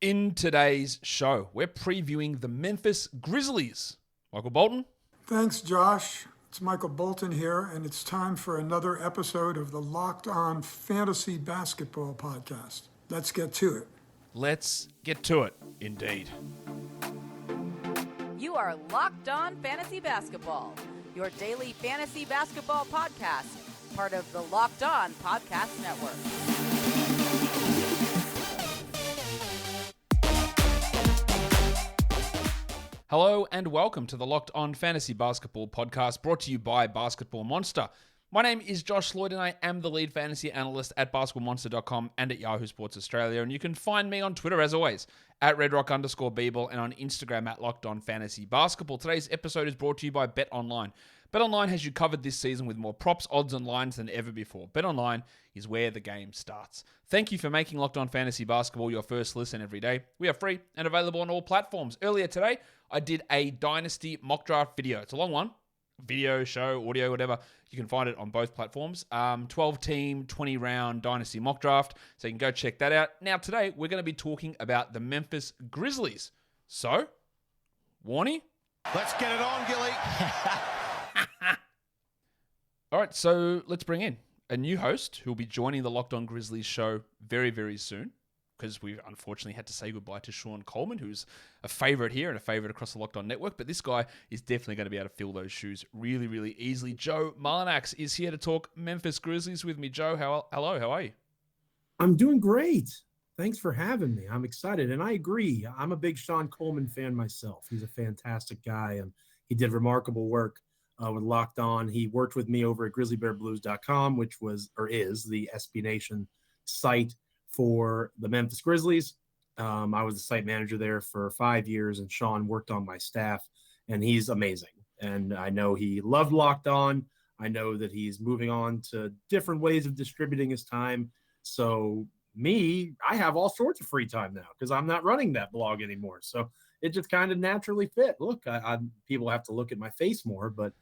In today's show, we're previewing the Memphis Grizzlies. Michael Bolton. Thanks, Josh. It's Michael Bolton here, and it's time for another episode of the Locked On Fantasy Basketball Podcast. Let's get to it. Let's get to it, indeed. You are Locked On Fantasy Basketball, your daily fantasy basketball podcast, part of the Locked On Podcast Network. Hello and welcome to the Locked On Fantasy Basketball Podcast, brought to you by Basketball Monster. My name is Josh Lloyd and I am the lead fantasy analyst at basketballmonster.com and at Yahoo Sports Australia. And you can find me on Twitter as always at redrock_Beeble and on Instagram at Locked On Fantasy Basketball. Today's episode is brought to you by BetOnline. BetOnline has you covered this season with more props, odds, and lines than ever before. BetOnline is where the game starts. Thank you for making Locked On Fantasy Basketball your first listen every day. We are free and available on all platforms. Earlier today, I did a Dynasty mock draft video. It's a long one. Video, show, audio, whatever. You can find it on both platforms. 12-team, 20-round Dynasty mock draft. So you can go check that out. Now, today, we're going to be talking about the Memphis Grizzlies. So, Warnie? Let's get it on, Gilly. All right, so let's bring in a new host who will be joining the Locked On Grizzlies show very, very soon, because we unfortunately had to say goodbye to Sean Coleman, who's a favorite here and a favorite across the Locked On network. But this guy is definitely going to be able to fill those shoes really, really easily. Joe Mullinax is here to talk Memphis Grizzlies with me. Joe, hello, how are you? I'm doing great. Thanks for having me. I'm excited. And I agree. I'm a big Sean Coleman fan myself. He's a fantastic guy, and he did remarkable work with Locked On. He worked with me over at grizzlybearblues.com, which was or is the SB Nation site for the Memphis Grizzlies. I was the site manager there for 5 years, and Sean worked on my staff, and he's amazing. And I know he loved Locked On. I know that he's moving on to different ways of distributing his time. So I have all sorts of free time now because I'm not running that blog anymore. So it just kind of naturally fit. Look, people have to look at my face more, but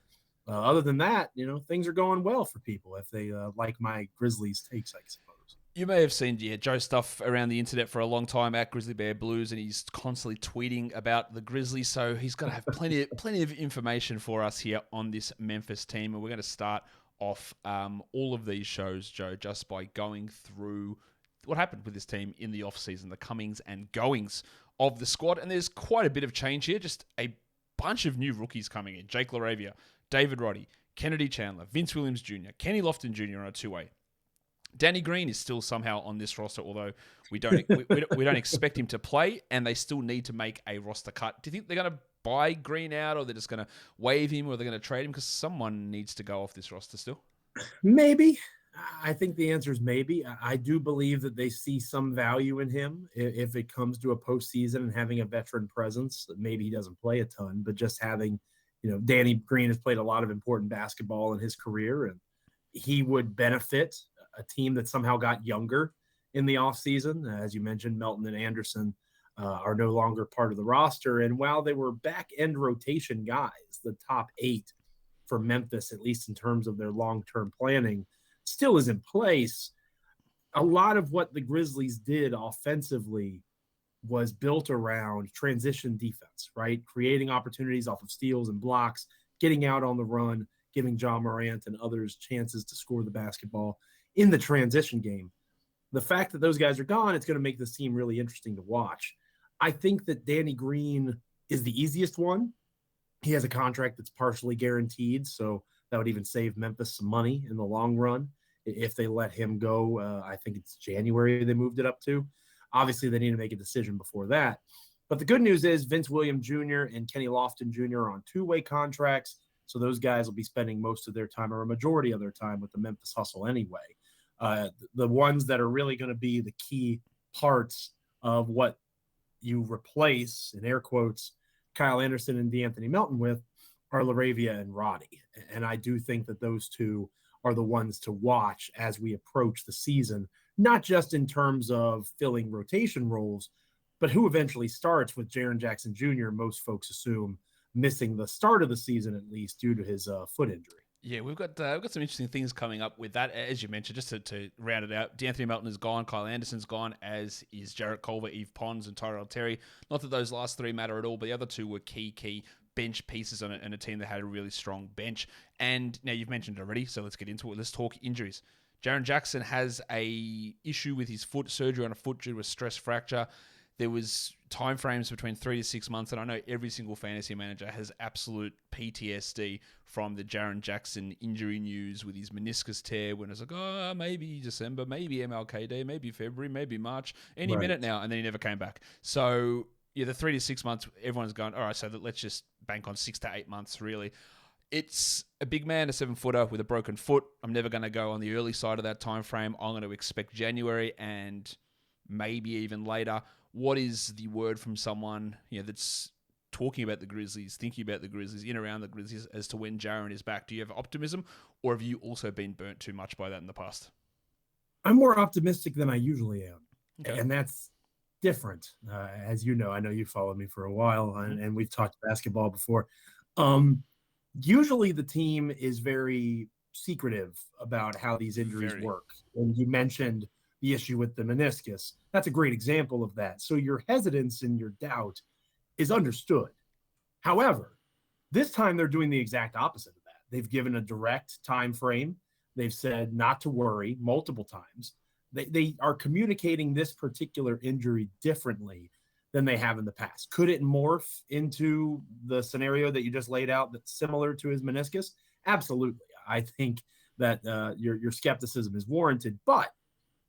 other than that, things are going well for people if they like my Grizzlies takes, I suppose. You may have seen Joe stuff around the internet for a long time at Grizzly Bear Blues, and he's constantly tweeting about the Grizzlies, so he's going to have plenty of information for us here on this Memphis team. And we're going to start off all of these shows, Joe, just by going through what happened with this team in the offseason, the comings and goings of the squad. And there's quite a bit of change here, just a bunch of new rookies coming in. Jake LaRavia, David Roddy, Kennedy Chandler, Vince Williams Jr., Kenny Lofton Jr. on a two-way. Danny Green is still somehow on this roster, although we don't expect him to play, and they still need to make a roster cut. Do you think they're going to buy Green out, or they're just going to waive him, or they're going to trade him? Because someone needs to go off this roster still. Maybe. I think the answer is maybe. I do believe that they see some value in him if it comes to a postseason and having a veteran presence. Maybe he doesn't play a ton, but just having, Danny Green has played a lot of important basketball in his career, and he would benefit a team that somehow got younger in the offseason. As you mentioned, Melton and Anderson are no longer part of the roster. And while they were back-end rotation guys, the top 8 for Memphis, at least in terms of their long-term planning, still is in place. A lot of what the Grizzlies did offensively was built around transition defense, right? Creating opportunities off of steals and blocks, getting out on the run, giving Ja Morant and others chances to score the basketball in the transition game. The fact that those guys are gone, it's going to make this team really interesting to watch. I think that Danny Green is the easiest one. He has a contract that's partially guaranteed, so that would even save Memphis some money in the long run if they let him go. I think it's January they moved it up to. Obviously, they need to make a decision before that. But the good news is Vince Williams Jr. and Kenny Lofton Jr. are on two-way contracts, so those guys will be spending most of their time or a majority of their time with the Memphis Hustle anyway. The ones that are really going to be the key parts of what you replace, in air quotes, Kyle Anderson and DeAnthony Melton with are LaRavia and Roddy. And I do think that those two are the ones to watch as we approach the season, not just in terms of filling rotation roles, but who eventually starts with Jaren Jackson Jr., most folks assume, missing the start of the season at least due to his foot injury. Yeah, we've got some interesting things coming up with that. As you mentioned, just to round it out, D'Anthony Melton is gone, Kyle Anderson's gone, as is Jarrett Culver, Eve Pons, and Tyrell Terry. Not that those last three matter at all, but the other two were key bench pieces on a team that had a really strong bench. And now you've mentioned it already, so let's get into it. Let's talk injuries. Jaren Jackson has a issue with his foot, surgery on a foot due to a stress fracture. There was timeframes between 3 to 6 months, and I know every single fantasy manager has absolute PTSD from the Jaren Jackson injury news with his meniscus tear, when it's like, oh, maybe December, maybe MLKD, maybe February, maybe March, any minute now, and then he never came back. So, yeah, the 3 to 6 months, everyone's going, all right, so let's just bank on 6 to 8 months, really. It's a big man, a 7-footer with a broken foot. I'm never going to go on the early side of that time frame. I'm going to expect January and maybe even later. What is the word from someone that's talking about the Grizzlies, thinking about the Grizzlies, in around the Grizzlies as to when Jaren is back? Do you have optimism, or have you also been burnt too much by that in the past? I'm more optimistic than I usually am, okay. And that's different. As you know, I know you followed me for a while, and we've talked basketball before. Usually the team is very secretive about how these injuries work. And you mentioned the issue with the meniscus. That's a great example of that. So your hesitance and your doubt is understood. However, this time they're doing the exact opposite of that. They've given a direct time frame. They've said not to worry multiple times. They are communicating this particular injury differently than they have in the past. Could it morph into the scenario that you just laid out that's similar to his meniscus? Absolutely. I think that your skepticism is warranted, but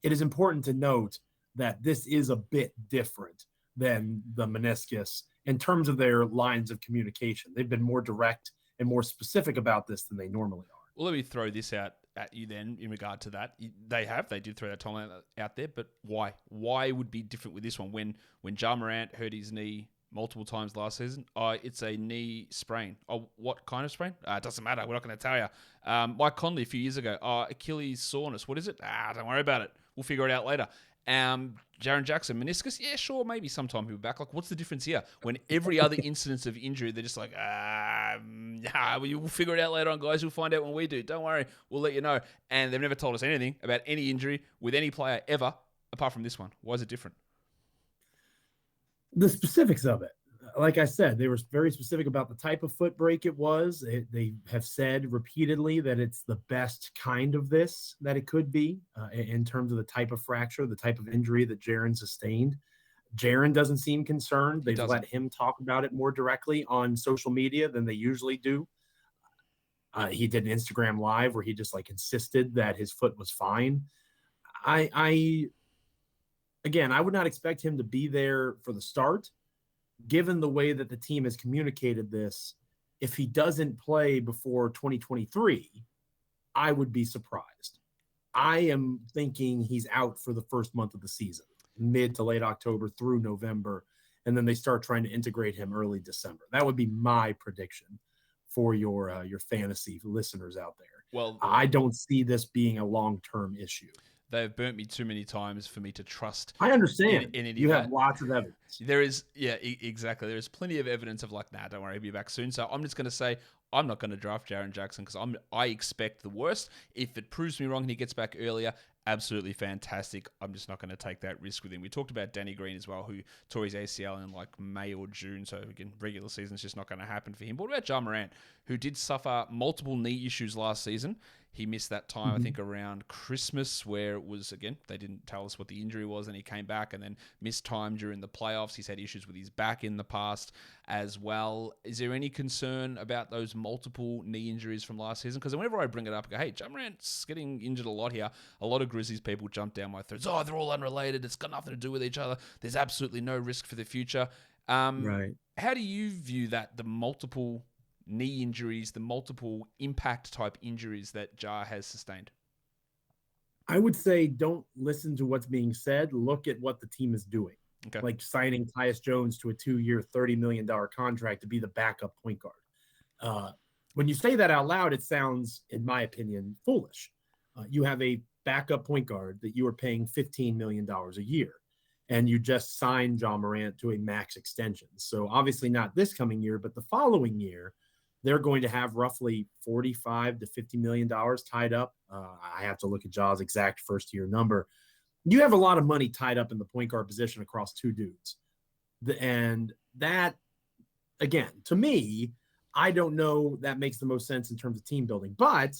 it is important to note that this is a bit different than the meniscus in terms of their lines of communication. They've been more direct and more specific about this than they normally are. Well, let me throw this out at you then in regard to that. They did throw that timeline out there, but why? Why would be different with this one? When Ja Morant hurt his knee multiple times last season, it's a knee sprain. Oh, what kind of sprain? It doesn't matter. We're not going to tell you. Mike Conley a few years ago, Achilles soreness. What is it? Don't worry about it. We'll figure it out later. Jaren Jackson, meniscus? Yeah, sure, maybe sometime he'll be back. Like, what's the difference here? When every other incidence of injury, they're just like, we'll figure it out later on, guys. We'll find out when we do. Don't worry, we'll let you know. And they've never told us anything about any injury with any player ever, apart from this one. Why is it different? The specifics of it. Like I said, they were very specific about the type of foot break it was. They have said repeatedly that it's the best kind of this that it could be in terms of the type of fracture, the type of injury that Jaren sustained. Jaren doesn't seem concerned. They've let him talk about it more directly on social media than they usually do. He did an Instagram Live where he just insisted that his foot was fine. I would not expect him to be there for the start. Given the way that the team has communicated this, if he doesn't play before 2023, I would be surprised. I am thinking he's out for the first month of the season, mid to late October through November, and then they start trying to integrate him early December. That would be my prediction for your fantasy listeners out there. Well, I don't see this being a long-term issue. They've burnt me too many times for me to trust. I understand. In you have lots of evidence. There is, exactly. There is plenty of evidence of don't worry, he'll be back soon. So I'm just going to say I'm not going to draft Jaren Jackson because I expect the worst. If it proves me wrong and he gets back earlier, absolutely fantastic. I'm just not going to take that risk with him. We talked about Danny Green as well, who tore his ACL in May or June. So again, regular season's just not going to happen for him. But what about Ja Morant, who did suffer multiple knee issues last season? He missed that time, I think, around Christmas, where it was, again, they didn't tell us what the injury was, and he came back and then missed time during the playoffs. He's had issues with his back in the past as well. Is there any concern about those multiple knee injuries from last season? Because whenever I bring it up, I go, hey, Ja Morant's getting injured a lot here. A lot of Grizzlies people jump down my throats. Oh, they're all unrelated. It's got nothing to do with each other. There's absolutely no risk for the future. Right. How do you view that, the multiple knee injuries, the multiple impact type injuries that Ja has sustained? I would say don't listen to what's being said. Look at what the team is doing. Okay. Like signing Tyus Jones to a 2-year, $30 million contract to be the backup point guard. When you say that out loud, it sounds, in my opinion, foolish. You have a backup point guard that you are paying $15 million a year, and you just signed Ja Morant to a max extension. So obviously not this coming year, but the following year, they're going to have roughly $45 to $50 million tied up. I have to look at Ja's exact first-year number. You have a lot of money tied up in the point guard position across two dudes. And that, again, to me, I don't know that makes the most sense in terms of team building. But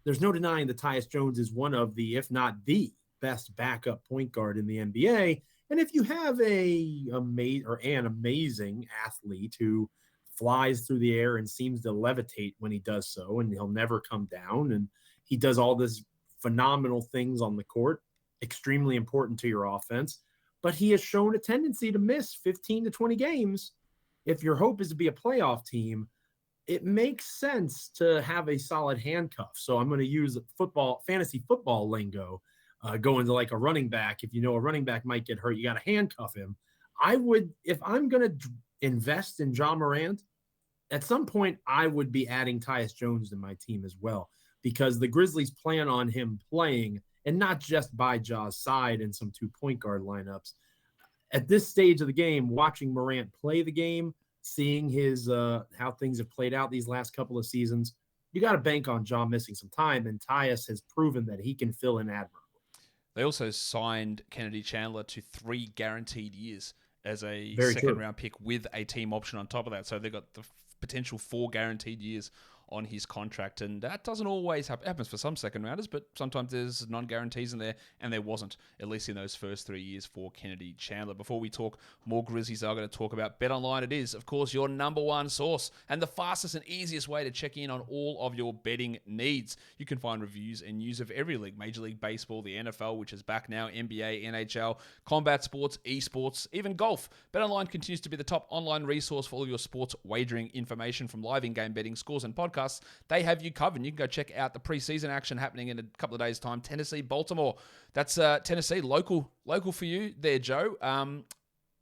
there's no denying that Tyus Jones is one of the, if not the best backup point guard in the NBA. And if you have an amazing athlete who flies through the air and seems to levitate when he does so, and he'll never come down, and he does all this phenomenal things on the court, extremely important to your offense, but he has shown a tendency to miss 15 to 20 games. If your hope is to be a playoff team, it makes sense to have a solid handcuff. So I'm going to use fantasy football lingo, going to like a running back. If you know a running back might get hurt, you got to handcuff him. I would, if I'm going to invest in Ja Morant, at some point I would be adding Tyus Jones to my team as well, because the Grizzlies plan on him playing, and not just by Ja's side in some 2 point guard lineups. At this stage of the game, watching Morant play the game, seeing his how things have played out these last couple of seasons, you got to bank on Ja missing some time, and Tyus has proven that he can fill in admirably. They also signed Kennedy Chandler to 3 guaranteed years as a Very true. second-round pick with a team option on top of that. So they've got the potential 4 guaranteed years on his contract, and that doesn't always happen. It happens for some second rounders, but sometimes there's non-guarantees in there, and there wasn't, at least in those first 3 years for Kennedy Chandler. Before we talk more Grizzlies, I'm going to talk about BetOnline. It is, of course, your number one source and the fastest and easiest way to check in on all of your betting needs. You can find reviews and news of every league: Major League Baseball, the NFL, which is back now, NBA, NHL, combat sports, esports, even golf. BetOnline continues to be the top online resource for all your sports wagering information, from live in-game betting, scores, and podcasts. They have you covered. You can go check out the preseason action happening in a couple of days' time. Tennessee, Baltimore. That's Tennessee, local for you there, Joe.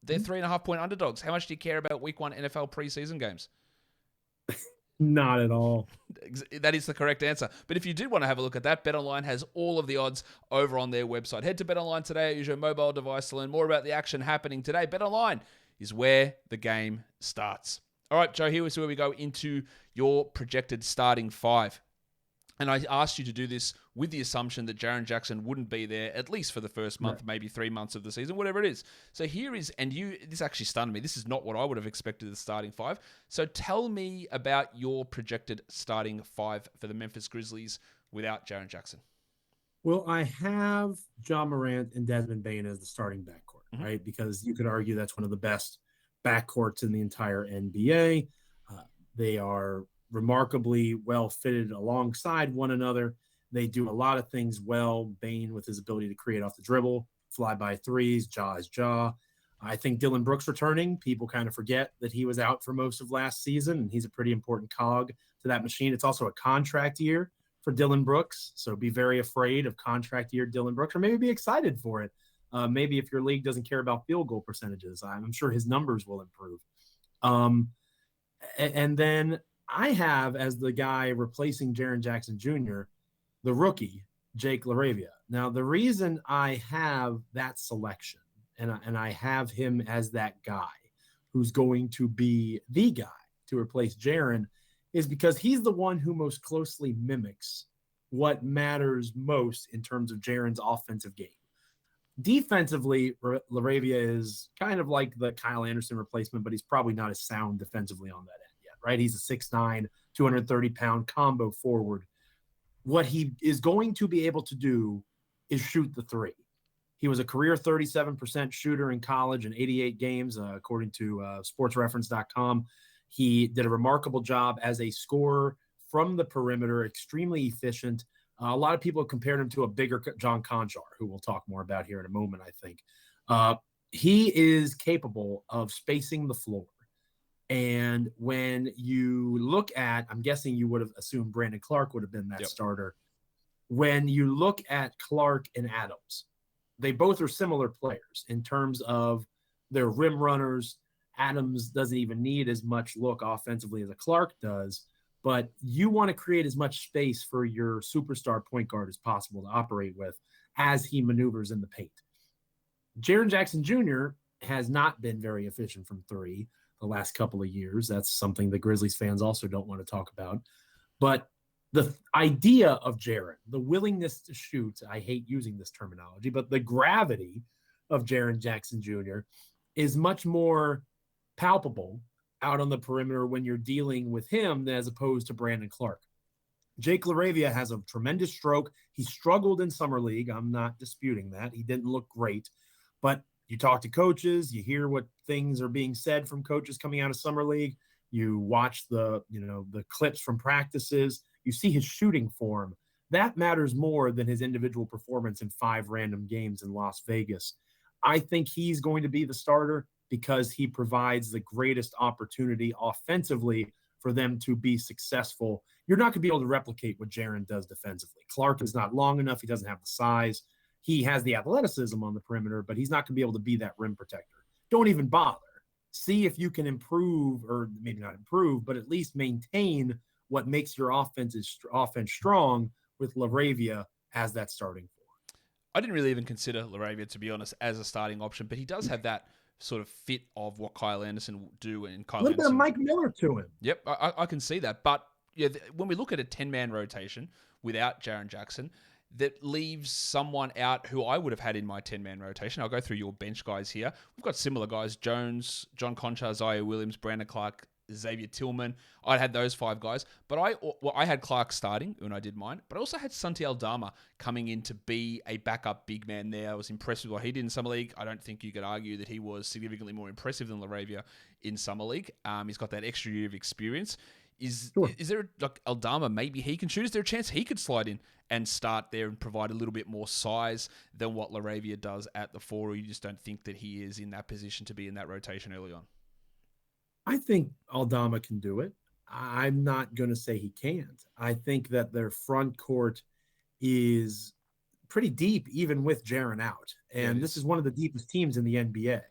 They're 3.5-point underdogs. How much do you care about Week 1 NFL preseason games? Not at all. That is the correct answer. But if you did want to have a look at that, BetOnline has all of the odds over on their website. Head to BetOnline today. Use your mobile device to learn more about the action happening today. BetOnline is where the game starts. All right, Joe, here is where we go into your projected starting 5. And I asked you to do this with the assumption that Jaren Jackson wouldn't be there at least for the first month, right, maybe 3 months of the season, whatever it is. So here is, and this actually stunned me. This is not what I would have expected the starting 5. So tell me about your projected starting 5 for the Memphis Grizzlies without Jaren Jackson. Well, I have Ja Morant and Desmond Bane as the starting backcourt, right? Because you could argue that's one of the best backcourts in the entire NBA. They are remarkably well fitted alongside one another. They do a lot of things well. Bane with his ability to create off the dribble, fly by threes, Ja is Ja. I think Dillon Brooks returning. People kind of forget that he was out for most of last season, and he's a pretty important cog to that machine. It's also a contract year for Dillon Brooks, so be very afraid of contract year Dillon Brooks, or maybe be excited for it. Maybe if your league doesn't care about field goal percentages, I'm sure his numbers will improve. And then I have, as the guy replacing Jaren Jackson Jr., the rookie, Jake LaRavia. Now, the reason I have that selection, and I have him as that guy who's going to be the guy to replace Jaren, is because he's the one who most closely mimics what matters most in terms of Jaren's offensive game. Defensively, LaRavia is kind of like the Kyle Anderson replacement, but he's probably not as sound defensively on that end yet, right? He's a 6'9", 230-pound combo forward. What he is going to be able to do is shoot the three. He was a career 37% shooter in college in 88 games, according to sportsreference.com. He did a remarkable job as a scorer from the perimeter, extremely efficient. A lot of people have compared him to a bigger John Conchar, who we'll talk more about here in a moment, I think. He is capable of spacing the floor. And when you look at, I'm guessing you would have assumed Brandon Clark would have been that starter. When you look at Clark and Adams, they both are similar players in terms of their rim runners. Adams doesn't even need as much look offensively as a Clark does, but you want to create as much space for your superstar point guard as possible to operate with as he maneuvers in the paint. Jaren Jackson Jr. has not been very efficient from three the last couple of years. That's something the Grizzlies fans also don't want to talk about. But the idea of Jaren, the willingness to shoot, I hate using this terminology, but the gravity of Jaren Jackson Jr. is much more palpable out on the perimeter when you're dealing with him as opposed to Brandon Clark. Jake LaRavia has a tremendous stroke. He struggled in summer league. I'm not disputing that. He didn't look great, but you talk to coaches, you hear what things are being said from coaches coming out of summer league. You watch the clips from practices. You see his shooting form. That matters more than his individual performance in 5 random games in Las Vegas. I think he's going to be the starter because he provides the greatest opportunity offensively for them to be successful. You're not going to be able to replicate what Jaren does defensively. Clark is not long enough. He doesn't have the size. He has the athleticism on the perimeter, but he's not going to be able to be that rim protector. Don't even bother. See if you can improve, or maybe not improve, but at least maintain what makes your offense strong with LaRavia as that starting four. I didn't really even consider LaRavia, to be honest, as a starting option, but he does have that sort of fit of what Kyle Anderson will do. And Kyle a little bit of Mike Miller to him. Yep, I can see that. But yeah, when we look at a 10-man rotation without Jaren Jackson, that leaves someone out who I would have had in my 10-man rotation. I'll go through your bench guys here. We've got similar guys: Jones, John Concha, Zaire Williams, Brandon Clark, Xavier Tillman. I had those 5 guys, but I had Clark starting when I did mine, but I also had Santi Aldama coming in to be a backup big man there. I was impressed with what he did in Summer League. I don't think you could argue that he was significantly more impressive than LaRavia in Summer League. He's got that extra year of experience. Is there, like, Aldama, maybe he can shoot? Is there a chance he could slide in and start there and provide a little bit more size than what LaRavia does at the 4, or you just don't think that he is in that position to be in that rotation early on? I think Aldama can do it. I'm not going to say he can't. I think that their front court is pretty deep, even with Jaren out. And this is one of the deepest teams in the NBA.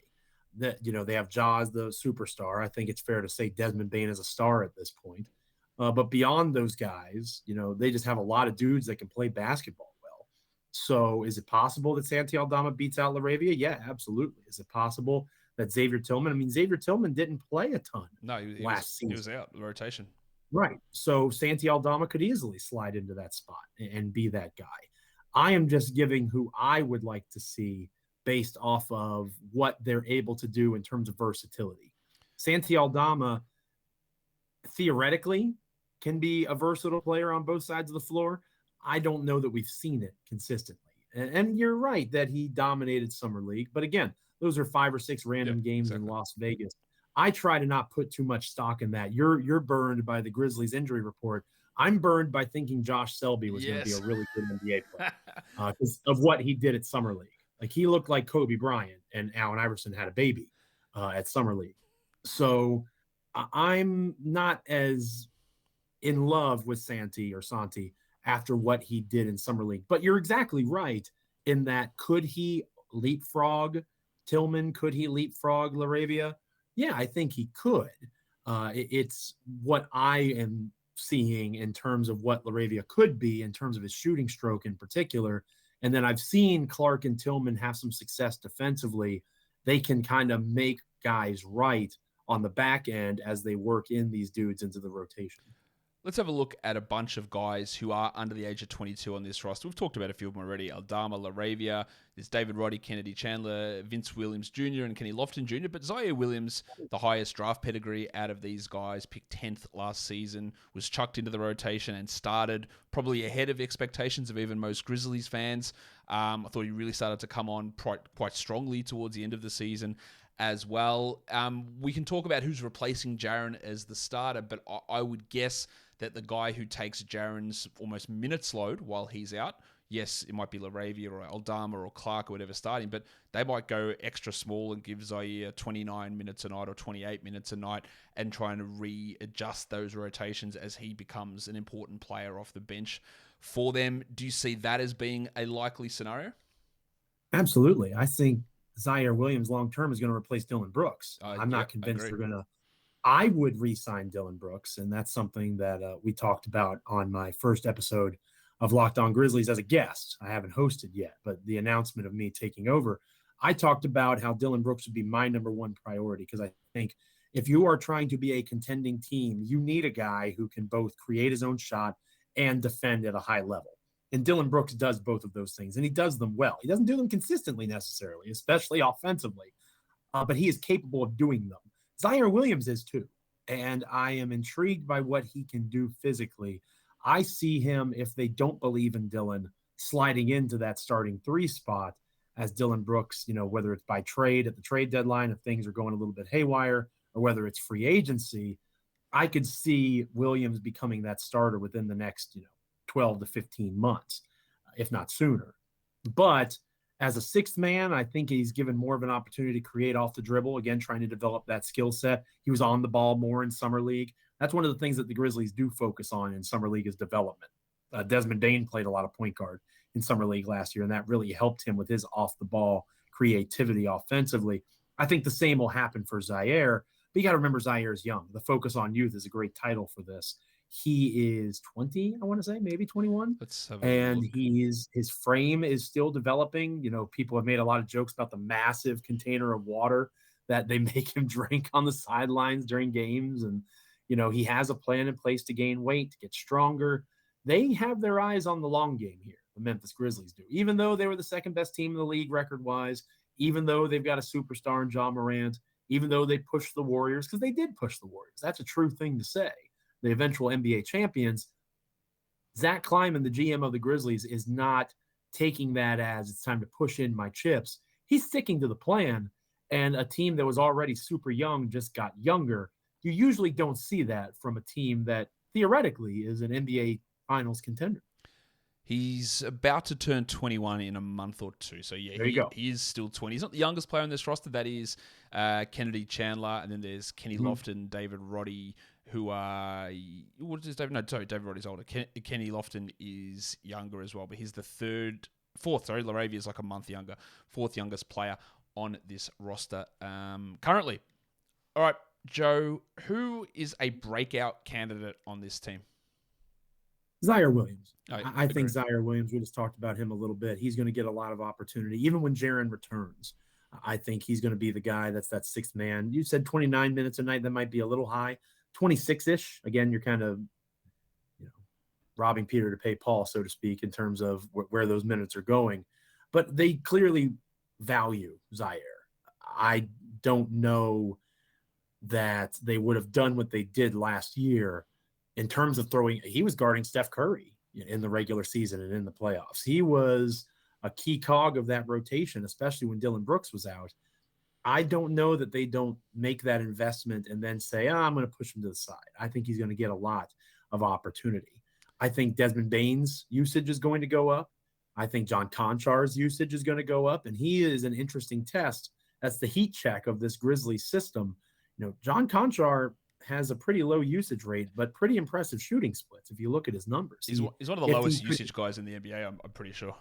That, they have Ja as the superstar. I think it's fair to say Desmond Bane is a star at this point. But beyond those guys, they just have a lot of dudes that can play basketball well. So is it possible that Santi Aldama beats out LaRavia? Yeah, absolutely. Is it possible that Xavier Tillman? Xavier Tillman didn't play a ton last season. He was out of the rotation. Right. So Santi Aldama could easily slide into that spot and be that guy. I am just giving who I would like to see based off of what they're able to do in terms of versatility. Santi Aldama theoretically can be a versatile player on both sides of the floor. I don't know that we've seen it consistently. And you're right that he dominated Summer League. But again, those are 5 or 6 random games in Las Vegas. I try to not put too much stock in that. You're burned by the Grizzlies injury report. I'm burned by thinking Josh Selby was going to be a really good NBA player because of what he did at Summer League. Like, he looked like Kobe Bryant, and Allen Iverson had a baby at Summer League. So I'm not as in love with Santi after what he did in Summer League. But you're exactly right in that, could he leapfrog Tillman? Could he leapfrog LaRavia? Yeah, I think he could. It's what I am seeing in terms of what LaRavia could be in terms of his shooting stroke in particular. And then I've seen Clark and Tillman have some success defensively. They can kind of make guys right on the back end as they work in these dudes into the rotation. Let's have a look at a bunch of guys who are under the age of 22 on this roster. We've talked about a few of them already. Aldama, LaRavia, there's David Roddy, Kennedy Chandler, Vince Williams Jr., and Kenny Lofton Jr. But Zaire Williams, the highest draft pedigree out of these guys, picked 10th last season, was chucked into the rotation and started probably ahead of expectations of even most Grizzlies fans. I thought he really started to come on quite strongly towards the end of the season as well. We can talk about who's replacing Jaren as the starter, but I would guess that the guy who takes Jaren's almost minutes load while he's out, yes, it might be LaRavia or Aldama or Clark or whatever starting, but they might go extra small and give Zaire 29 minutes a night or 28 minutes a night and trying to readjust those rotations as he becomes an important player off the bench for them. Do you see that as being a likely scenario? Absolutely. I think Zaire Williams long-term is going to replace Dylan Brooks. I'm not convinced they're going to. I would re-sign Dylan Brooks, and that's something that we talked about on my first episode of Locked On Grizzlies as a guest. I haven't hosted yet, but the announcement of me taking over, I talked about how Dylan Brooks would be my number one priority because I think If you are trying to be a contending team, you need a guy who can both create his own shot and defend at a high level. And Dillon Brooks does both of those things, and he does them well. He doesn't do them consistently necessarily, especially offensively, but he is capable of doing them. Zaire Williams is too, and I am intrigued by what he can do physically. I see him, if they don't believe in Dillon, sliding into that starting 3 spot as Dillon Brooks, whether it's by trade at the trade deadline, if things are going a little bit haywire, or whether it's free agency. I could see Williams becoming that starter within the next, 12 to 15 months, if not sooner. But as a 6th man, I think he's given more of an opportunity to create off the dribble, again, trying to develop that skill set. He was on the ball more in Summer League. That's one of the things that the Grizzlies do focus on in Summer League is development. Desmond Bane played a lot of point guard in Summer League last year, and that really helped him with his off-the-ball creativity offensively. I think the same will happen for Zaire, but you got to remember Zaire is young. The focus on youth is a great title for this. He is 20, I want to say, maybe 21. And his frame is still developing. People have made a lot of jokes about the massive container of water that they make him drink on the sidelines during games. And, he has a plan in place to gain weight, to get stronger. They have their eyes on the long game here, the Memphis Grizzlies do. Even though they were the 2nd best team in the league record-wise, even though they've got a superstar in Ja Morant, even though they pushed the Warriors, because they did push the Warriors. That's a true thing to say. The eventual NBA champions, Zach Kleiman, the GM of the Grizzlies, is not taking that as it's time to push in my chips. He's sticking to the plan, and a team that was already super young just got younger. You usually don't see that from a team that theoretically is an NBA Finals contender. He's about to turn 21 in a month or two. So, yeah, he is still 20. He's not the youngest player on this roster. That is Kennedy Chandler, and then there's Kenny Lofton, David Roddy, who are... What is David? No, sorry, David Roddy's older. Kenny Lofton is younger as well, but he's the fourth, Laravia is like a month younger. 4th youngest player on this roster currently. All right, Joe, who is a breakout candidate on this team? Zaire Williams. I think Zaire Williams, we just talked about him a little bit. He's going to get a lot of opportunity. Even when Jaren returns, I think he's going to be the guy that's that 6th man. You said 29 minutes a night. That might be a little high. 26-ish. Again, you're kind of, robbing Peter to pay Paul, so to speak, in terms of where those minutes are going. But they clearly value Zaire. I don't know that they would have done what they did last year in terms of throwing. He was guarding Steph Curry in the regular season and in the playoffs. He was a key cog of that rotation, especially when Dillon Brooks was out. I don't know that they don't make that investment and then say, I'm going to push him to the side. I think he's going to get a lot of opportunity. I think Desmond Bane's usage is going to go up. I think John Konchar's usage is going to go up, and he is an interesting test. That's the heat check of this Grizzlies system. John Konchar has a pretty low usage rate, but pretty impressive shooting splits if you look at his numbers. He's one of the lowest usage guys in the NBA, I'm pretty sure.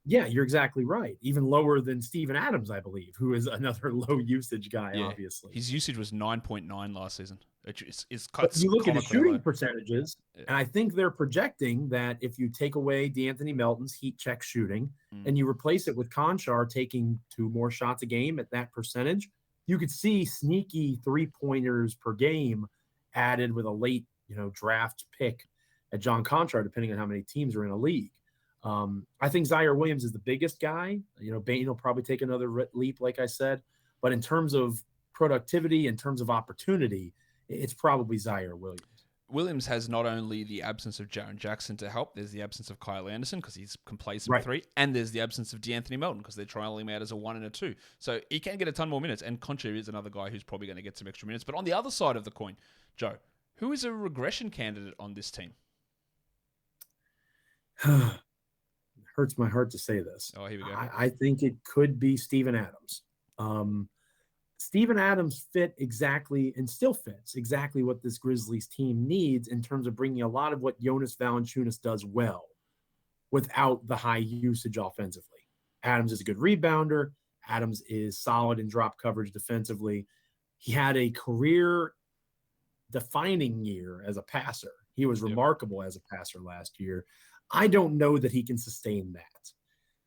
Yeah, you're exactly right. Even lower than Steven Adams, I believe, who is another low usage guy, obviously. His usage was 9.9 last season. It's you look at the shooting percentages, and I think they're projecting that if you take away DeAnthony Melton's heat check shooting and you replace it with Konchar taking 2 more shots a game at that percentage, you could see sneaky 3-pointers per game added with a late, draft pick at John Konchar, depending on how many teams are in a league. I think Zaire Williams is the biggest guy. Bane will probably take another leap, like I said. But in terms of productivity, in terms of opportunity, it's probably Zaire Williams. Williams has not only the absence of Jaren Jackson to help, there's the absence of Kyle Anderson because he's complacent with 3, and there's the absence of DeAnthony Melton because they're trialing him out as a 1 and a 2. So he can get a ton more minutes, and Concha is another guy who's probably going to get some extra minutes. But on the other side of the coin, Joe, who is a regression candidate on this team? Hurts my heart to say this. Oh, here we go. I think it could be Steven Adams. Steven Adams fit exactly and still fits exactly what this Grizzlies team needs in terms of bringing a lot of what Jonas Valanciunas does well without the high usage offensively. Adams is a good rebounder. Adams is solid in drop coverage defensively. He had a career-defining year as a passer. He was remarkable as a passer last year. I don't know that he can sustain that.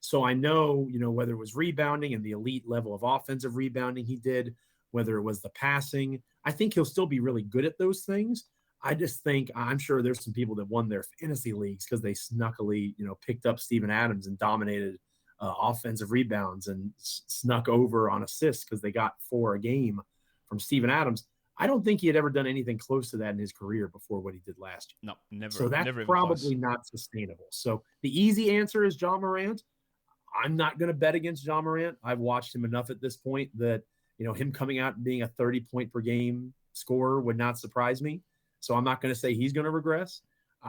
So I know, whether it was rebounding and the elite level of offensive rebounding he did, whether it was the passing. I think he'll still be really good at those things. I just think I'm sure there's some people that won their fantasy leagues because they snuckily, picked up Steven Adams and dominated offensive rebounds and snuck over on assists because they got 4 a game from Steven Adams. I don't think he had ever done anything close to that in his career before what he did last year. No, never. So that's never probably not sustainable. So the easy answer is Ja Morant. I'm not going to bet against Ja Morant. I've watched him enough at this point that, him coming out and being a 30-point per game scorer would not surprise me. So I'm not going to say he's going to regress.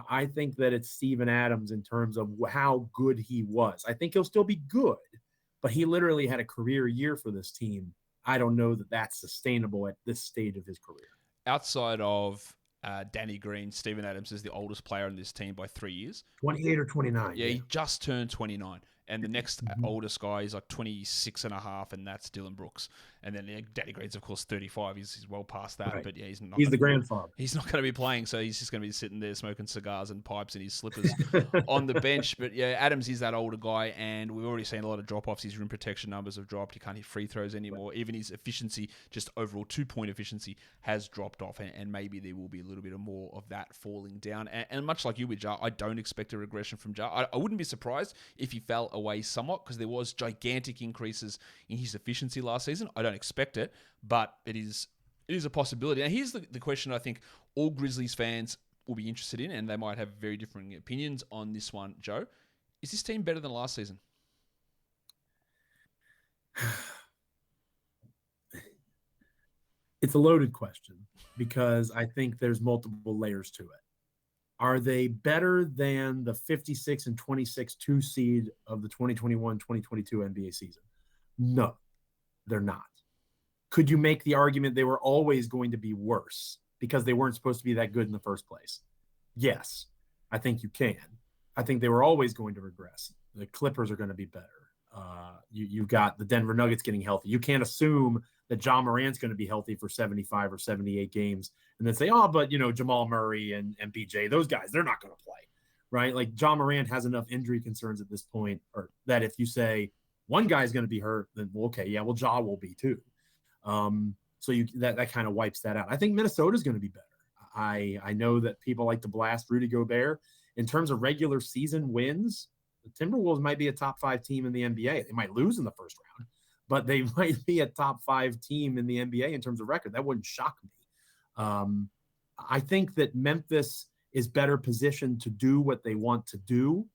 I think that it's Steven Adams in terms of how good he was. I think he'll still be good, but he literally had a career year for this team. I don't know that that's sustainable at this stage of his career. Outside of Danny Green, Steven Adams is the oldest player in this team by 3 years. 28 or 29. Yeah, he just turned 29. And the next oldest guy is like 26 and a half, and that's Dylan Brooks. And then Danny Green's, of course, 35. He's well past that, right. But yeah, he's the grandfather. He's not going to be playing, so he's just going to be sitting there smoking cigars and pipes in his slippers on the bench. But yeah, Adams is that older guy, and we've already seen a lot of drop-offs. His rim protection numbers have dropped. He can't hit free throws anymore. Right. Even his efficiency, just overall 2-point efficiency, has dropped off, and maybe there will be a little bit more of that falling down. And much like you with Ja, I don't expect a regression from Ja. I wouldn't be surprised if he fell away somewhat, because there was gigantic increases in his efficiency last season. I don't expect it, but it is a possibility. Now, here's the question I think all Grizzlies fans will be interested in, and they might have very different opinions on this one, Joe. Is this team better than last season? It's a loaded question because I think there's multiple layers to it. Are they better than the 56 and 26 2 seed of the 2021-2022 NBA season? No, they're not. Could you make the argument they were always going to be worse because they weren't supposed to be that good in the first place? Yes, I think you can. I think they were always going to regress. The Clippers are going to be better. You've got the Denver Nuggets getting healthy. You can't assume that Ja Morant's going to be healthy for 75 or 78 games and then say, but Jamal Murray and MPJ, those guys, they're not going to play, right? Like Ja Morant has enough injury concerns at this point, or that if you say one guy's going to be hurt, then okay, yeah, well, Ja will be too. So that kind of wipes that out. I think Minnesota's going to be better. I know that people like to blast Rudy Gobert. In terms of regular season wins, the Timberwolves might be a top 5 team in the NBA. They might lose in the first round, but they might be a top 5 team in the NBA in terms of record. That wouldn't shock me. I think that Memphis is better positioned to do what they want to do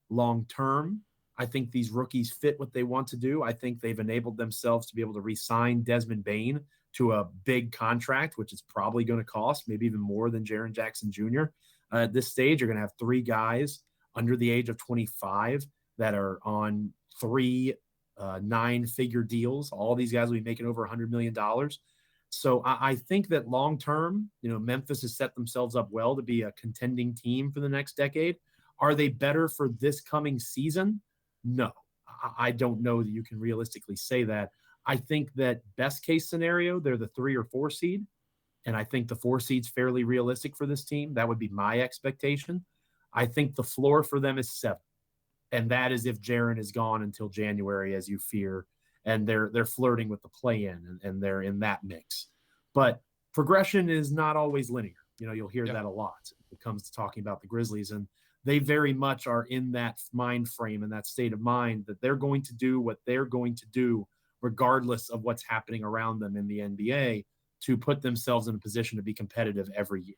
long term. I think these rookies fit what they want to do. I think they've enabled themselves to be able to re-sign Desmond Bane to a big contract, which is probably going to cost maybe even more than Jaren Jackson Jr. At this stage, you're going to have 3 guys under the age of 25 that are on 3 9-figure deals. All these guys will be making over $100 million. So I think that long term, Memphis has set themselves up well to be a contending team for the next decade. Are they better for this coming season? No, I don't know that you can realistically say that. I think that best case scenario, they're the 3 or 4 seed. And I think the 4 seed's fairly realistic for this team. That would be my expectation. I think the floor for them is 7. And that is if Jaren is gone until January, as you fear, and they're flirting with the play-in and they're in that mix. But progression is not always linear. You'll hear that a lot when it comes to talking about the Grizzlies, and they very much are in that mind frame and that state of mind that they're going to do what they're going to do regardless of what's happening around them in the NBA to put themselves in a position to be competitive every year.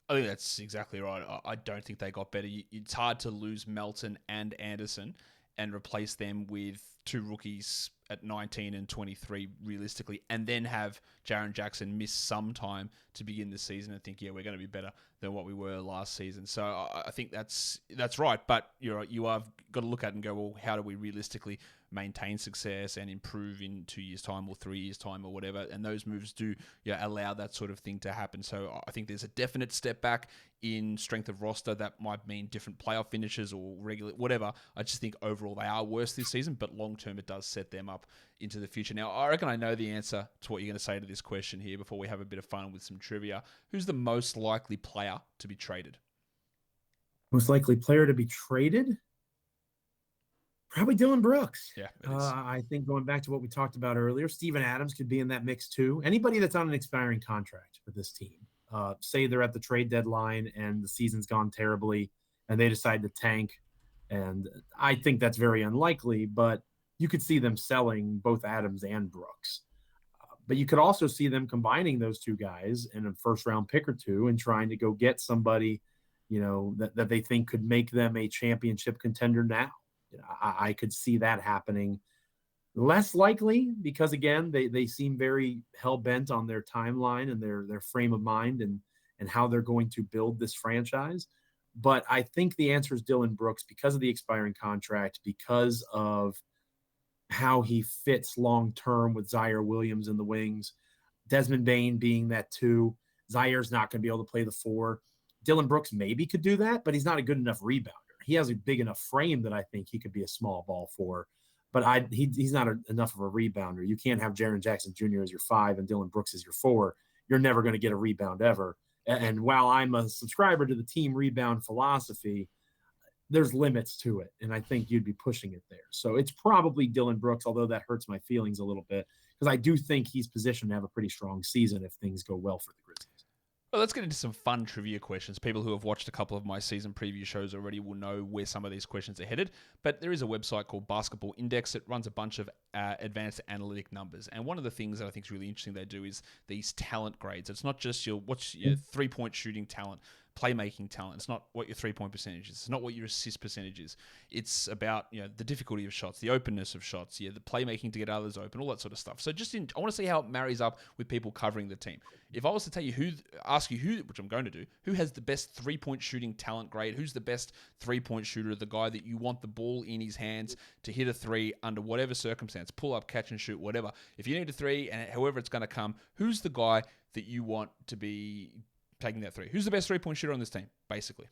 I think that's exactly right. I don't think they got better. It's hard to lose Melton and Anderson and replace them with 2 rookies at 19 and 23 realistically, and then have Jaren Jackson miss some time to begin the season and think, we're going to be better than what we were last season. So I think that's right. But you have got to look at it and go, well, how do we realistically maintain success and improve in 2 years' time or 3 years' time or whatever? And those moves do allow that sort of thing to happen. So I think there's a definite step back in strength of roster. That might mean different playoff finishes or regular, whatever. I just think overall they are worse this season, but long term it does set them up into the future. Now, I reckon I know the answer to what you're going to say to this question here before we have a bit of fun with some trivia. Who's the most likely player to be traded? Most likely player to be traded? Probably Dylan Brooks. Yeah, it is. I think going back to what we talked about earlier, Steven Adams could be in that mix too. Anybody that's on an expiring contract for this team, say they're at the trade deadline and the season's gone terribly and they decide to tank. And I think that's very unlikely, but you could see them selling both Adams and Brooks. But you could also see them combining those two guys in a first round pick or two and trying to go get somebody, that they think could make them a championship contender now. I could see that happening. Less likely because, again, they seem very hell-bent on their timeline and their frame of mind and how they're going to build this franchise. But I think the answer is Dylan Brooks because of the expiring contract, because of how he fits long-term with Zaire Williams in the wings, Desmond Bane being that 2. Zaire's not going to be able to play the 4. Dylan Brooks maybe could do that, but he's not a good enough rebounder. He has a big enough frame that I think he could be a small ball 4, but he's not enough of a rebounder. You can't have Jaren Jackson Jr. as your 5 and Dylan Brooks as your 4. You're never going to get a rebound ever. And while I'm a subscriber to the team rebound philosophy, there's limits to it, and I think you'd be pushing it there. So it's probably Dylan Brooks, although that hurts my feelings a little bit because I do think he's positioned to have a pretty strong season if things go well for the Grizzlies. Well, let's get into some fun trivia questions. People who have watched a couple of my season preview shows already will know where some of these questions are headed. But there is a website called Basketball Index. It runs a bunch of advanced analytic numbers. And one of the things that I think is really interesting they do is these talent grades. It's not just what's your three-point shooting talent, playmaking talent. It's not what your three-point percentage is. It's not what your assist percentage is. It's about the difficulty of shots, the openness of shots, the playmaking to get others open, all that sort of stuff. So I want to see how it marries up with people covering the team. If I was to tell you ask you who, which I'm going to do, who has the best three-point shooting talent grade, who's the best three-point shooter, the guy that you want the ball in his hands to hit a 3 under whatever circumstance, pull up, catch and shoot, whatever. If you need a 3 and however it's going to come, who's the guy that you want to be taking that 3? Who's the best three-point shooter on this team, basically?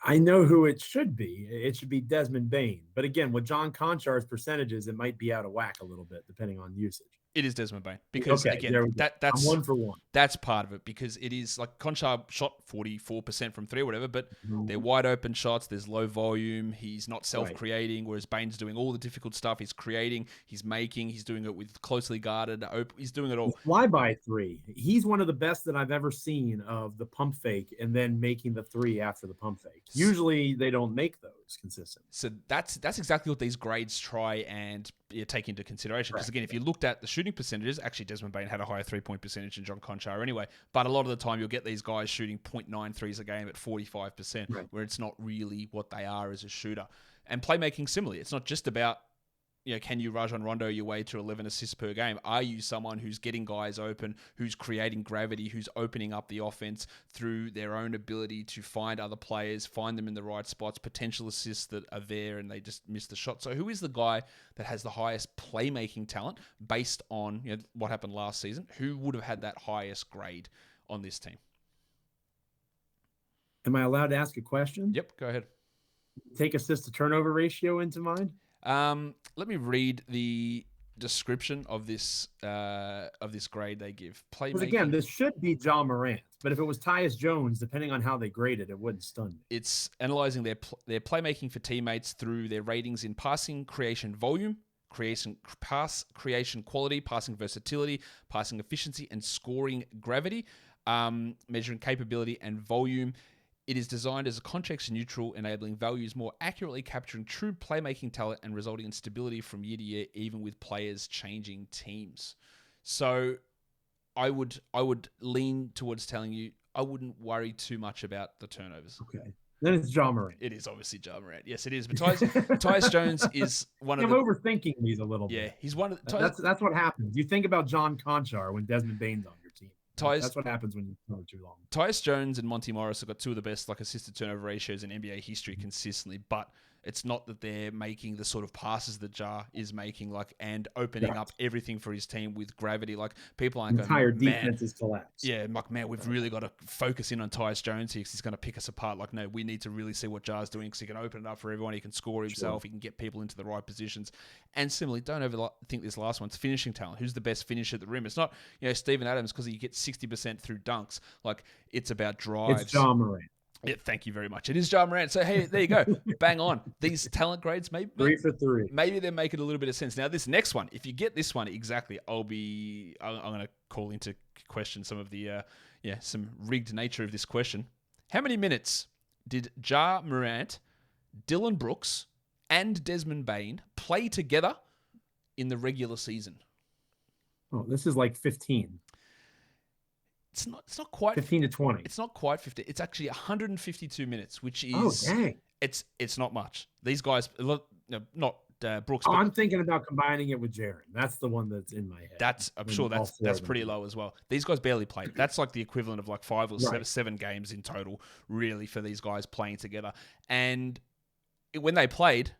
I know who it should be. It should be Desmond Bane. But again, with John Konchar's percentages, it might be out of whack a little bit, depending on usage. It is Desmond Bane because again, that's I'm 1 for 1. That's part of it because it is like Conchar shot 44% from 3 or whatever, but they're wide open shots. There's low volume. He's not self-creating, whereas Bane's doing all the difficult stuff. He's creating, he's making, he's doing it with closely guarded. He's doing it all. Fly by 3. He's one of the best that I've ever seen of the pump fake and then making the 3 after the pump fake. Usually they don't make those consistent. So that's exactly what these grades try and take into consideration. Because again, if you looked at the shooting percentages, actually Desmond Bane had a higher 3-point percentage than John Conchar anyway. But a lot of the time you'll get these guys shooting 0.9 threes a game at 45%, where it's not really what they are as a shooter. And playmaking similarly. It's not just about can you Rajon Rondo your way to 11 assists per game? Are you someone who's getting guys open, who's creating gravity, who's opening up the offense through their own ability to find other players, find them in the right spots, potential assists that are there and they just miss the shot? So who is the guy that has the highest playmaking talent based on what happened last season? Who would have had that highest grade on this team? Am I allowed to ask a question? Yep, go ahead. Take assist to turnover ratio into mind. Let me read the description of this grade they give. Because again, this should be Ja Morant, but if it was Tyus Jones, depending on how they grade it wouldn't stun me. It's analyzing their playmaking for teammates through their ratings in passing creation volume, pass creation quality, passing versatility, passing efficiency, and scoring gravity, measuring capability and volume. It is designed as a context neutral, enabling values more accurately capturing true playmaking talent and resulting in stability from year to year, even with players changing teams. So I would lean towards telling you I wouldn't worry too much about the turnovers. Okay. Then it's Ja Morant. It is obviously Ja Morant. Yes, it is. But Tyus Jones is one of I'm overthinking these a little bit. Yeah, he's one of that's what happens. You think about John Conchar when Desmond Bane's on your team. That's what happens when you throw too long. Tyus Jones and Monty Morris have got two of the best assisted turnover ratios in NBA history consistently, but it's not that they're making the sort of passes that Ja is making, and opening up everything for his team with gravity. People aren't entire defense is collapsed. Yeah, we've really got to focus in on Tyus Jones here because he's going to pick us apart. No, we need to really see what Ja's doing because he can open it up for everyone. He can score himself. He can get people into the right positions. And similarly, don't overthink this last one. It's finishing talent. Who's the best finisher at the rim? It's not Steven Adams because he gets 60% through dunks. It's about drives. It's Ja Morant. Yeah, thank you very much. It is Ja Morant. So, hey, there you go. Bang on. These talent grades, maybe 3 for 3. Maybe they're making a little bit of sense. Now, this next one, if you get this one exactly, I'm going to call into question some of the, some rigged nature of this question. How many minutes did Ja Morant, Dillon Brooks, and Desmond Bane play together in the regular season? Oh, this is like 15. It's not quite 15 to 20. It's not quite 50. It's actually 152 minutes, which is dang. It's not much. These guys, not Brooks. Oh, I'm thinking about combining it with Jaren. That's the one that's in my head. I'm sure that's pretty low as well. These guys barely played. That's like the equivalent of like 5 or 7 games in total, really, for these guys playing together. And when they played,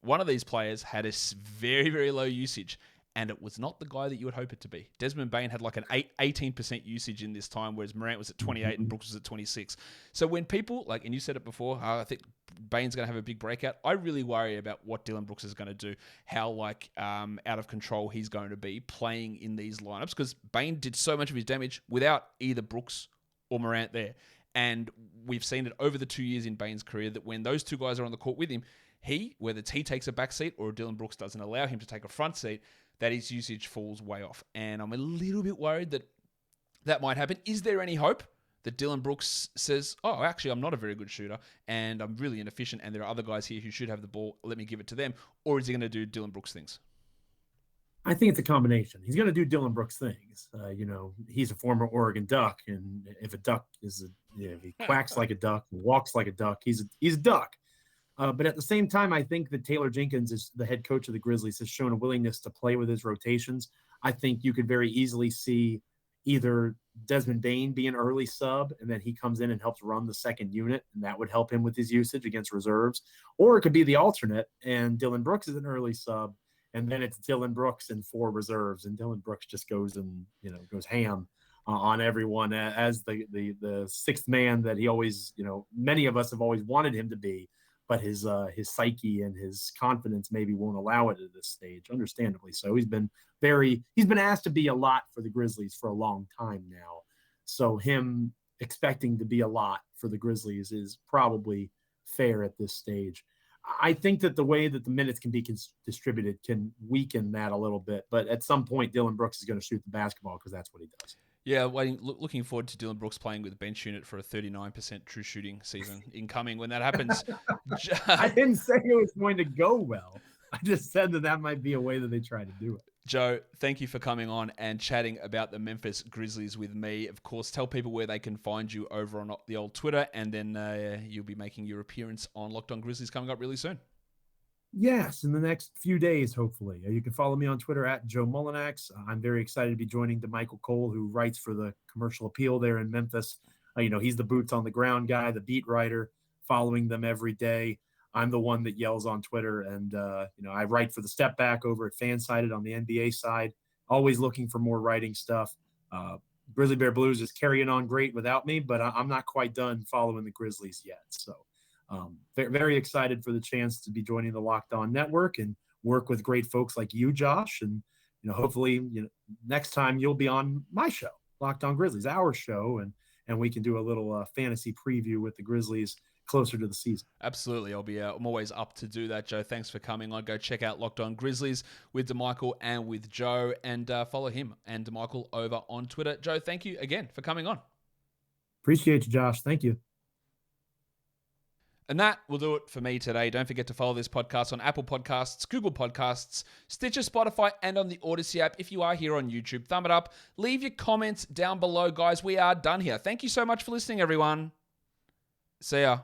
one of these players had a very, very low usage. And it was not the guy that you would hope it to be. Desmond Bane had like an 18% usage in this time, whereas Morant was at 28 and Brooks was at 26. So when people, and you said it before, I think Bane's going to have a big breakout. I really worry about what Dillon Brooks is going to do, how out of control he's going to be playing in these lineups, because Bane did so much of his damage without either Brooks or Morant there. And we've seen it over the 2 years in Bane's career that when those two guys are on the court with him, whether he takes a back seat or Dillon Brooks doesn't allow him to take a front seat, that his usage falls way off. And I'm a little bit worried that might happen. Is there any hope that Dillon Brooks says, oh, actually, I'm not a very good shooter and I'm really inefficient and there are other guys here who should have the ball, let me give it to them? Or is he going to do Dillon Brooks things? I think it's a combination. He's going to do Dillon Brooks things. He's a former Oregon Duck, and if a duck if he quacks like a duck, walks like a duck, he's a duck. But at the same time, I think that Taylor Jenkins, is the head coach of the Grizzlies, has shown a willingness to play with his rotations. I think you could very easily see either Desmond Bane be an early sub, and then he comes in and helps run the second unit, and that would help him with his usage against reserves. Or it could be the alternate, and Dillon Brooks is an early sub, and then it's Dillon Brooks and 4 reserves, and Dillon Brooks just goes and goes ham on everyone as the sixth man that he always, many of us have always wanted him to be. But his psyche and his confidence maybe won't allow it at this stage, understandably. So he's been asked to be a lot for the Grizzlies for a long time now. So him expecting to be a lot for the Grizzlies is probably fair at this stage. I think that the way that the minutes can be distributed can weaken that a little bit. But at some point, Dillon Brooks is going to shoot the basketball because that's what he does. Yeah, looking forward to Dillon Brooks playing with a bench unit for a 39% true shooting season incoming when that happens. I didn't say it was going to go well. I just said that might be a way that they try to do it. Joe, thank you for coming on and chatting about the Memphis Grizzlies with me. Of course, tell people where they can find you over on the old Twitter, and then you'll be making your appearance on Locked On Grizzlies coming up really soon. Yes, in the next few days, hopefully. You can follow me on Twitter at Joe Mullinax. I'm very excited to be joining DeMichael Cole, who writes for the Commercial Appeal there in Memphis. He's the boots on the ground guy, the beat writer, following them every day. I'm the one that yells on Twitter, and I write for the Step Back over at Fansided on the NBA side. Always looking for more writing stuff. Grizzly Bear Blues is carrying on great without me, but I'm not quite done following the Grizzlies yet. So very excited for the chance to be joining the Locked On Network and work with great folks like you, Josh. And hopefully, next time you'll be on my show, Locked On Grizzlies, our show, and we can do a little fantasy preview with the Grizzlies closer to the season. Absolutely. I'm always up to do that, Joe. Thanks for coming on. Go check out Locked On Grizzlies with DeMichael and with Joe, and follow him and DeMichael over on Twitter. Joe, thank you again for coming on. Appreciate you, Josh. Thank you. And that will do it for me today. Don't forget to follow this podcast on Apple Podcasts, Google Podcasts, Stitcher, Spotify, and on the Odyssey app. If you are here on YouTube, thumb it up. Leave your comments down below, guys. We are done here. Thank you so much for listening, everyone. See ya.